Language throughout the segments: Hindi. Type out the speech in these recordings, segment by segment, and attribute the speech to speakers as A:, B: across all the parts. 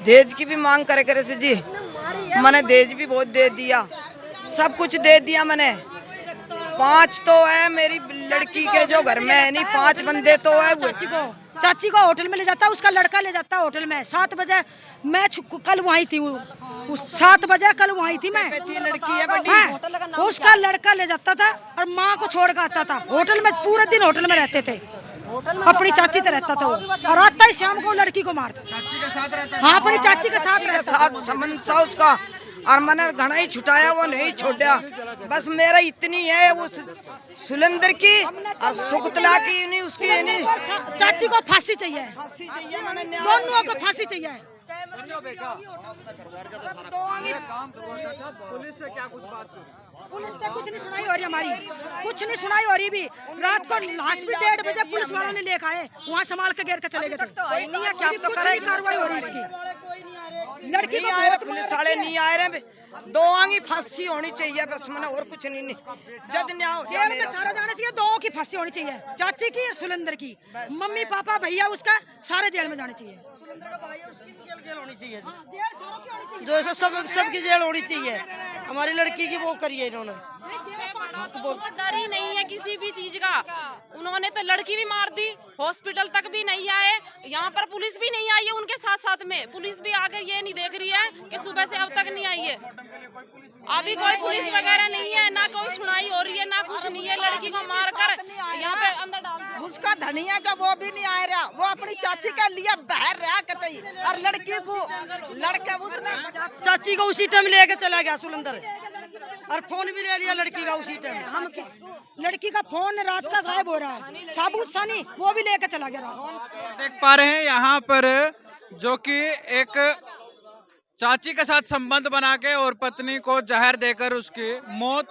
A: दहेज की भी मांग करे करे से जी, मैंने दहेज भी बहुत दे दिया, सब कुछ दे दिया मैंने। 5 तो है मेरी लड़की के जो घर में है नहीं, 5 बंदे तो है।
B: चाची को होटल में ले जाता, उसका लड़का ले जाता होटल में। 7 बजे मैं कल वहीं थी, 7 बजे कल वहीं थी मैं।
A: लड़की है बड़ी,
B: उसका लड़का ले जाता था और माँ को छोड़ कर आता था होटल में। पूरे दिन होटल में रहते थे, अपनी चाची तो रहता था वो, और आता ही शाम को लड़की को मारता।
C: चाची के साथ रहता?
B: हाँ, अपनी चाची के साथ रहता।
A: संबंध था उसका, और मैंने घना ही छुटाया, वो नहीं छोड़ा। बस मेरा इतनी है वो सुलेंदर की और सुगतला की नहीं, उसकी नहीं।
B: चाची को फांसी चाहिए,
A: फांसी चाहिए, मैंने
B: दोनों को फांसी चाहिए।
C: पुलिस से क्या कुछ बात करी?
B: पुलिस से कुछ नहीं सुनाई हो रही हमारी, कुछ नहीं सुनाई हो रही। भी रात को लाश भी 1:30 बजे पुलिस वालों ने लेकर आए, वहाँ संभाल के घेर के चले गए थे।
A: नहीं है, क्या
B: कुछ नहीं कार्रवाई हो रही इसकी। लड़की को बहुत
A: पुलिस वाले नहीं आ रहे, 2 आंगी फांसी होनी चाहिए बस, मैंने और कुछ नहीं। जज न्याय हो
B: जेल में सारा जाना चाहिए, 2 की फांसी होनी चाहिए, चाची की और सुलेंदर की। मम्मी पापा भैया उसका सारे जेल में जाने चाहिए।
A: जेल होनी चाहिए, जो ऐसा सबकी जेल होनी चाहिए। हमारी लड़की की वो करी है इन्होंने।
D: डर ही नहीं है किसी भी चीज का। उन्होंने तो लड़की भी मार दी, हॉस्पिटल तक भी नहीं आए, यहाँ पर पुलिस भी नहीं आई है उनके साथ साथ में। पुलिस भी आकर ये नहीं देख रही है कि सुबह से अब तक नहीं आई है। अभी कोई पुलिस वगैरह नहीं है, ना कोई सुनाई हो रही है, ना कुछ नहीं है। लड़की को मार कर यहाँ पे अंदर डाल दिया।
A: उसका धनिया जो वो भी नहीं आ रहा, वो अपनी चाची के लिए बाहर रहा कतई, और लड़की को लड़का उसने चाची को उसी टाइम लेके चला गया सुलेंदर, और फोन भी ले लिया लड़की का उसी टाइम।
B: हम लड़की का फोन रात का गायब हो रहा है, साबुत सानी वो भी लेकर चला गया।
C: देख पा रहे हैं यहाँ पर जो कि एक चाची के साथ संबंध बना के और पत्नी को जहर देकर उसकी मौत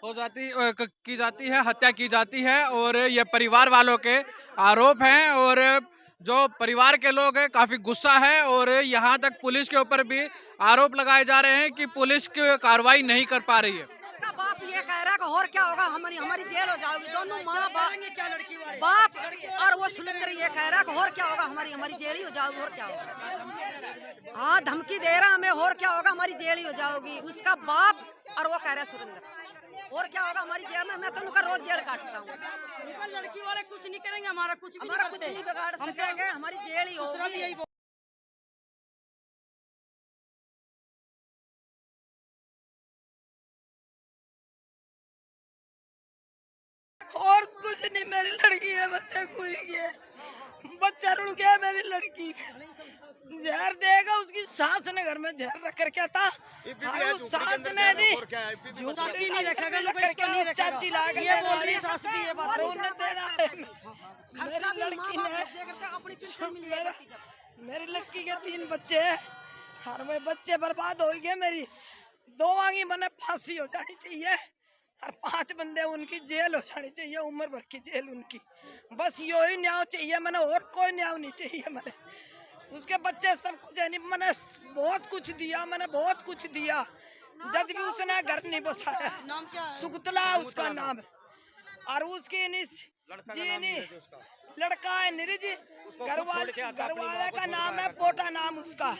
C: की जाती है, हत्या की जाती है। और ये परिवार वालों के आरोप हैं, और जो परिवार के लोग हैं काफी गुस्सा है, और यहाँ तक पुलिस के ऊपर भी आरोप लगाए जा रहे हैं कि पुलिस की कार्रवाई नहीं कर पा रही है।
B: उसका बाप ये कह रहा है कि और क्या होगा, हमारी जेल हो जाएगी। दोनों माँ बाप और वो सुलेंदर ये कह रहा है कि और क्या होगा, हमारी जेल ही हो जाएगी। और क्या होगा, हाँ धमकी दे रहा हमें, और क्या होगा, हमारी जेल ही हो जाओगी। उसका बाप और वो कह रहा है सुलेंदर, और क्या होगा हमारी जेल में। मैं तो उनका रोज जेल काटता हूँ। लड़की वाले कुछ नहीं करेंगे, हमारा कुछ नहीं बिगाड़ सकेंगे, हमारी जेल ही होगी।
A: और कुछ नहीं, मेरी लड़की है, बच्चा कोई गया, बच्चा रुड़ गया मेरी लड़की। जहर देगा, उसकी सास ने घर में जहर रख कर क्या था, सास ने नहीं चाची नहीं रखेगा, चाची ला के ये बोल रही सास भी ये बात देना है। मेरी लड़की ने, मेरी लड़की के 3 बच्चे हैं, हर में बच्चे बर्बाद हो गए मेरी। 2 आंगी मैंने फांसी हो जानी चाहिए, और 5 बंदे उनकी जेल हो जानी चाहिए, उम्र भर की जेल उनकी। बस यो ही न्याय चाहिए मैंने, और कोई न्याय नहीं चाहिए मैंने। उसके बच्चे सब कुछ है नहीं, मैंने बहुत कुछ दिया, मैंने बहुत कुछ दिया, जब भी उसने घर नहीं बसाया। सुगतला उसका नाम है, और उसकी लड़का है निरज, घर वाले का नाम है पोटा, नाम उसका।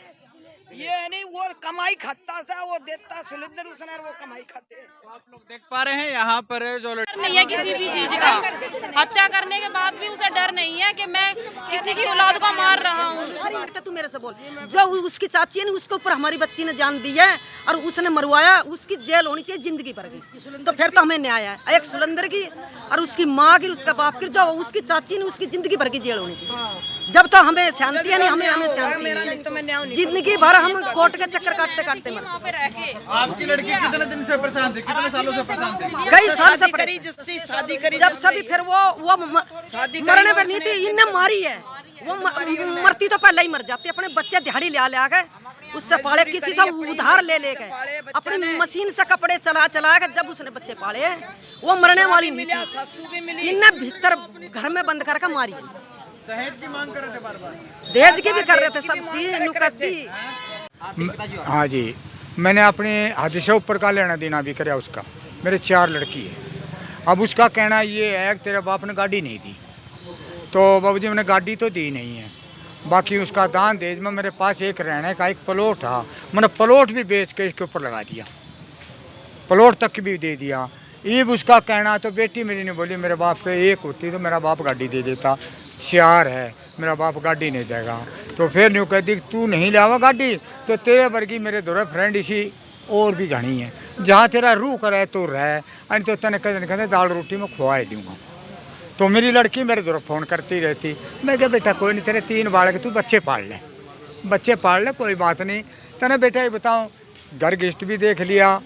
A: ये नहीं, वो कमाई खाता सा, वो देता सुलेंदर उसने, वो कमाई खाते हैं।
C: आप लोग देख पा रहे हैं यहाँ पर जो
D: नहीं है किसी भी चीज का। हत्या करने के बाद भी उसे डर नहीं है कि मैं किसी की औलाद को मार रहा हूँ।
B: तू मेरे से बोल, जो उसकी चाची है, उसके ऊपर हमारी बच्ची ने जान दी है और उसने मरवाया, उसकी जेल होनी चाहिए जिंदगी भर की। तो फिर तो हमें न्याय है, एक सुलेंदर की और उसकी माँ की, उसका बाप की, जो उसकी चाची ने, उसकी जिंदगी भर की जेल होनी चाहिए। जब तो हमें शांति है नहीं, हमें शांति नहीं, जिंदगी भर हम कोर्ट के चक्कर काटते मर।
C: आपकी लड़की कितने दिन से परेशान थी, कितने सालों से परेशान थी?
B: कई साल से
A: शादी करी,
B: जब सभी फिर वो मरने पर नहीं थी, इनने मारी है। वो मरती तो पहले ही मर जाती, अपने बच्चे दिहाड़ी ले गए, उससे पाले, किसी से उधार ले गए, अपनी मशीन से कपड़े चला के जब उसने बच्चे पाले, वो मरने वाली नहीं थी। इनने भीतर घर में बंद करके मारी।
C: दहेज की मांग कर रहे थे बार बार,
B: दहेज की भी कर रहे थे, सब थी।
E: हाँ जी, मैंने अपने हद से ऊपर का लेना देना भी कराया उसका। मेरे 4 लड़की है। अब उसका कहना ये है कि तेरे बाप ने गाड़ी नहीं दी, तो बाबूजी मैंने गाड़ी तो दी नहीं है, बाकी उसका दान देज में मेरे पास एक रहने का एक प्लॉट था, मैंने प्लॉट भी बेच के इसके ऊपर लगा दिया, प्लॉट तक भी दे दिया। ये उसका कहना तो बेटी मेरी ने बोली मेरे बाप पे एक होती तो मेरा बाप गाड़ी दे देता, 4 है मेरा बाप गाड़ी नहीं देगा। तो फिर न्यू कहती तू नहीं लावा गाड़ी तो तेरे वर्गी मेरे दौरे फ्रेंड इसी और भी घनी है, जहाँ तेरा रूह करे तो रह, अन तो तने कहते दाल रोटी में खुआए दूँगा। तो मेरी लड़की मेरे दौरे फ़ोन करती रहती, मैं क्या बेटा कोई नहीं, तेरे 3 बालक तू बच्चे पाल ले, बच्चे पाल ले, कोई बात नहीं। तने बेटा ये बताऊँ घर गिश्त भी देख लिया,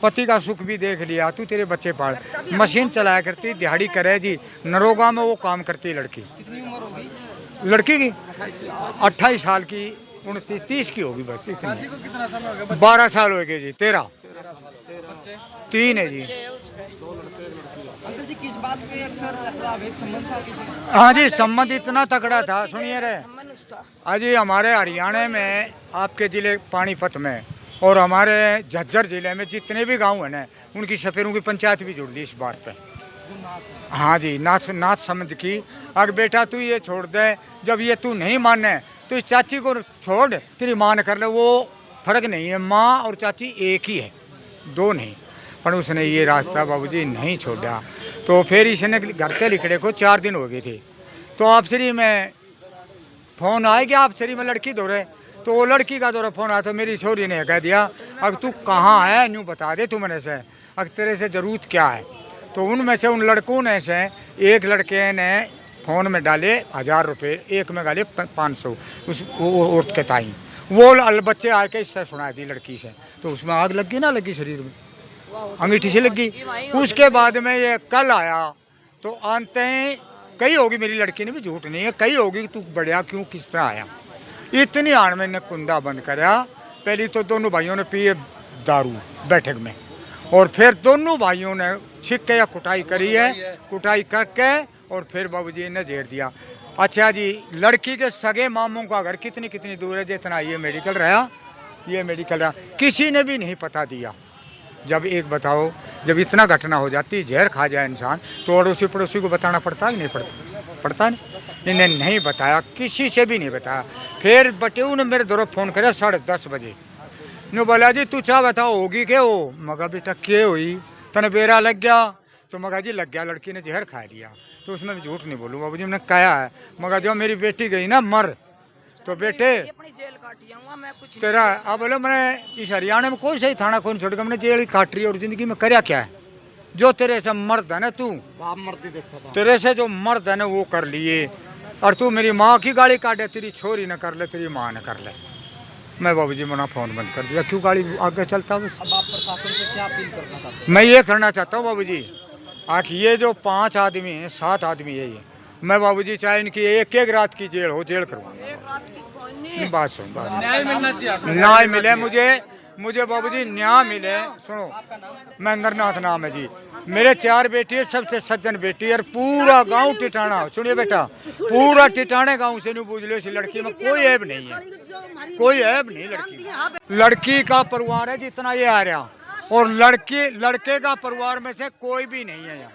E: पति का सुख भी देख लिया, तू तेरे बच्चे पाल। मशीन चलाया करती, दिहाड़ी करे जी, नरोगा में वो काम करती लड़की।
F: कितनी उम्र होगी
E: लड़की की 28 साल की, 29 30 की होगी बस इतनी।
F: शादी को कितना समय हो गया?
E: 12 साल हो गए जी, 13
F: बच्चे
E: 3 है जी।
F: अंकल जी किस बात पे अक्सर अवैध संबंध था किसी?
E: हाँ जी, संबंध इतना तगड़ा था, सुनिए रे।
A: सम्मान उसका
E: अजी हमारे हरियाणा में आपके ज़िले पानीपत में और हमारे झज्जर ज़िले में जितने भी गांव हैं ना, उनकी सफेरों की पंचायत भी जुड़ ली इस बात पे। हाँ जी, नाथ समझ की। अगर बेटा तू ये छोड़ दे, जब ये तू नहीं माने तो इस चाची को छोड़, तेरी माँ ने कर ले, वो फर्क नहीं है, माँ और चाची एक ही है, 2 नहीं। पर उसने ये रास्ता बाबूजी नहीं छोड़ा। तो फिर इसने घर के लिखड़े को 4 दिन हो गए थे, तो आप श्री में फ़ोन आएगा, आप श्री में लड़की दौड़े, तो वो लड़की का दौरा फ़ोन आया तो मेरी छोरी ने कह दिया अब तू कहाँ है न्यू बता दे तू मैंने से, अब तेरे से ज़रूरत क्या है। तो उनमें से उन लड़कों ने से एक लड़के ने फ़ोन में डाले 1000 रुपये, एक में डाले 500 उस औरत के ताई, वो बच्चे आके इससे सुना दी लड़की से, तो उसमें आग लगी ना, लगी शरीर में, अंगीठी से लगी। उसके बाद में ये कल आया तो आते ही कही होगी, मेरी लड़की ने भी झूठ नहीं है, कही होगी तू बढ़िया क्यों किस तरह आया। इतनी आड़ में ने कुंदा बंद कराया। पहले तो दोनों भाइयों ने पिए दारू बैठक में, और फिर दोनों भाइयों ने छिक्के या कुटाई करी है, कुटाई करके और फिर बाबूजी ने जेर दिया। अच्छा जी, लड़की के सगे मामों का घर कितनी कितनी दूर है, जितना ये मेडिकल रहा, ये मेडिकल रहा, किसी ने भी नहीं पता दिया। जब एक बताओ, जब इतना घटना हो जाती, जहर खा जाए इंसान, तो अड़ोसी पड़ोसी को बताना पड़ता है कि नहीं पड़ता नहीं। इन्हें नहीं बताया, किसी से भी नहीं बताया। फिर बटेऊ ने मेरे दौरे फ़ोन करे 10:30 बजे, नो बोला जी तू चाह बताओ होगी क्या हो। मगा बेटा क्या हुई, तने बेरा लग गया, तो मगा जी लग गया, लड़की ने जहर खा लिया। तो उसमें भी झूठ नहीं बोलूँ बाबूजी, मैंने कहा है। मगर जब मेरी बेटी गई ना मर, तो बेटे
A: अपनी जेल काटी आऊंगा मैं, कुछ
E: तेरा अब बोलो मैंने इस हरियाणा में कोई सही थाना कौन छोड़ के मैंने जेल काट रही, और ज़िंदगी में कर्या क्या है। जो तेरे से मर्द है ना, तू
F: आप मरती देखता था।
E: तेरे से जो मर्द है ना वो कर लिए, और तू मेरी माँ की गाड़ी काटे, तेरी छोरी न कर ले, तेरी माँ न कर ले। मैं बाबूजी मना फ़ोन बंद कर दिया, क्यों गाड़ी आगे चलता बस।
F: अब आप प्रशासन से क्या अपील करना चाहते हैं?
E: मैं ये करना चाहता हूँ बाबूजी, ये जो 5 आदमी हैं, 7 आदमी है ये, मैं बाबूजी चाहे इनकी एक रात की जेल हो, जेल करवाऊंगा। बात सुन, बात
F: न्याय मिलना चाहिए आपको।
E: न्याय मिले मुझे बाबूजी न्याय मिले। सुनो, मैं इंद्रनाथ नाम है जी, मेरे 4 बेटी है, सबसे सज्जन बेटी, और पूरा गांव टिटाना, सुनिए बेटा, पूरा टिटाने गांव से नहीं पूछ लो, इस लड़की में कोई ऐब नहीं है, कोई ऐब नहीं लड़की। लड़की का परिवार है जितना ये आ रहा, और लड़के का परिवार में से कोई भी नहीं है यहाँ,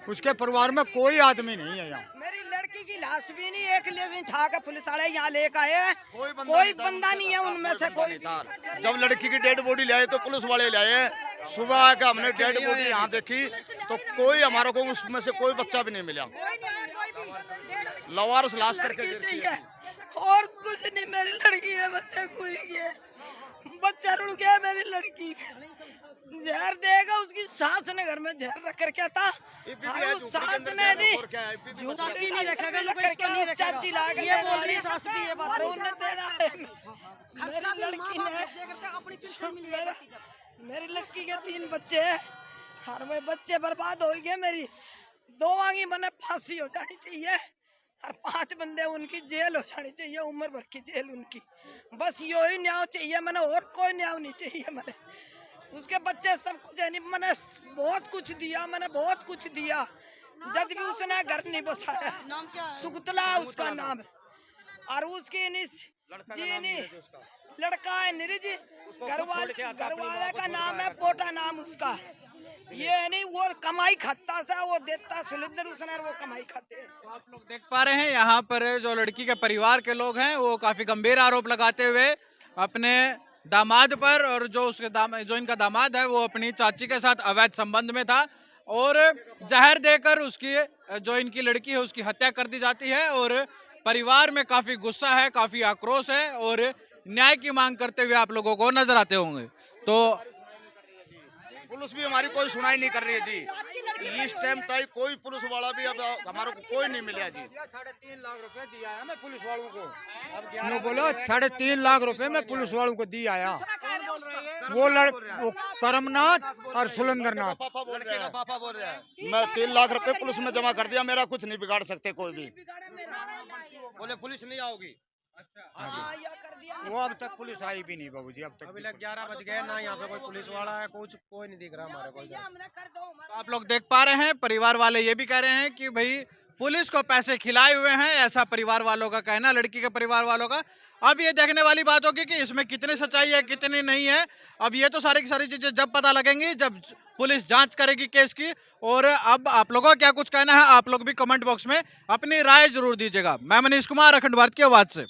E: उसके परिवार में कोई आदमी नहीं है यहाँ।
A: मेरी लड़की की लाश भी नहीं, एक लेकिन उठा के पुलिस वाले यहाँ लेकर आए, कोई बंदा नहीं है उनमें से कोई।
G: जब लड़की की डेड बॉडी लाए तो पुलिस वाले लाए, सुबह आकर हमने डेड बॉडी यहाँ देखी तो कोई हमारे को उसमें से कोई बच्चा भी नहीं मिला, लवारस लाश करके
A: चाहिए और कुछ नहीं, मेरी लड़की है, बच्चा कोई है, बच्चा रुड़ गया मेरी लड़की, जहर देगा उसकी सास ने घर में जहर रख कर क्या था, सास ने नहीं,
B: चाची नहीं रखेगा,
A: चाची ला के
B: ये बोल रही सास भी ये बात
A: उन्हें देना है। मेरी लड़की ने, मेरी लड़की के 3 बच्चे हैं, हर में बच्चे बर्बाद हो गए। मेरी 2 वांगी बने फांसी हो जानी चाहिए, और 5 बंदे उनकी जेल हो जानी चाहिए, उम्र भर की जेल उनकी, बस यही न्याय चाहिए मैंने, और कोई न्याय नहीं चाहिए मैंने। उसके बच्चे सब कुछ है नहीं, मैंने बहुत कुछ दिया, मैंने बहुत कुछ दिया, जब भी उसने घर नहीं बसाया। सुगतला उसका नाम है, और उसकी लड़का है निरिज, घर वाले का नाम है पोटा, नाम उसका ये नहीं वो कमाई खाता सा, वो देता सुलिंदर उसने वो कमाई खाते हैं।
C: तो आप लोग देख पा रहे हैं यहाँ पर जो लड़की के परिवार के लोग हैं वो काफी गंभीर आरोप लगाते हुए अपने दामाद पर, और जो इनका दामाद है वो अपनी चाची के साथ अवैध संबंध में था और जहर देकर उसकी जो इनकी लड़की है उसकी हत्या कर दी जाती है। और परिवार में काफी गुस्सा है, काफी आक्रोश है और न्याय की मांग करते हुए आप लोगों को नजर आते होंगे। तो
G: पुलिस भी हमारी कोई सुनाई नहीं कर रही है जी। इस टाइम तक कोई पुलिस वाला भी अब हमारे को कोई नहीं मिला जी।
E: 3.5 लाख रुपए दिया है मैं पुलिस वालों को। नो बोलो 3.5 लाख रुपए मैं पुलिस वालों को दी आया। वो करमनाथ और सुलेंद्रनाथ।
G: पापा बोल रहा है मैं 3 लाख रुपए पुलिस में जमा कर दिया, मेरा कुछ नहीं बिगाड़ सकते कोई भी। बोले पुलिस नहीं आओगी।
E: वो अब तक पुलिस आई भी नहीं बाबूजी, अब तक।
F: अभी लग 11 बज गए ना, यहाँ पे कोई पुलिस वाला है, कोई नहीं दिख रहा हमारे को।
C: तो आप लोग देख पा रहे हैं परिवार वाले ये भी कह रहे हैं कि भाई पुलिस को पैसे खिलाए हुए हैं, ऐसा परिवार वालों का कहना, लड़की के परिवार वालों का। अब ये देखने वाली बात होगी कि इसमें कितनी सच्चाई है कितनी नहीं है। अब ये तो सारी की सारी चीजें जब पता लगेंगी, जब पुलिस जांच करेगी केस की। और अब आप लोगों का क्या कुछ कहना है, आप लोग भी कमेंट बॉक्स में अपनी राय जरूर दीजिएगा। मैं मनीष कुमार, अखंड भारत की आवाज से।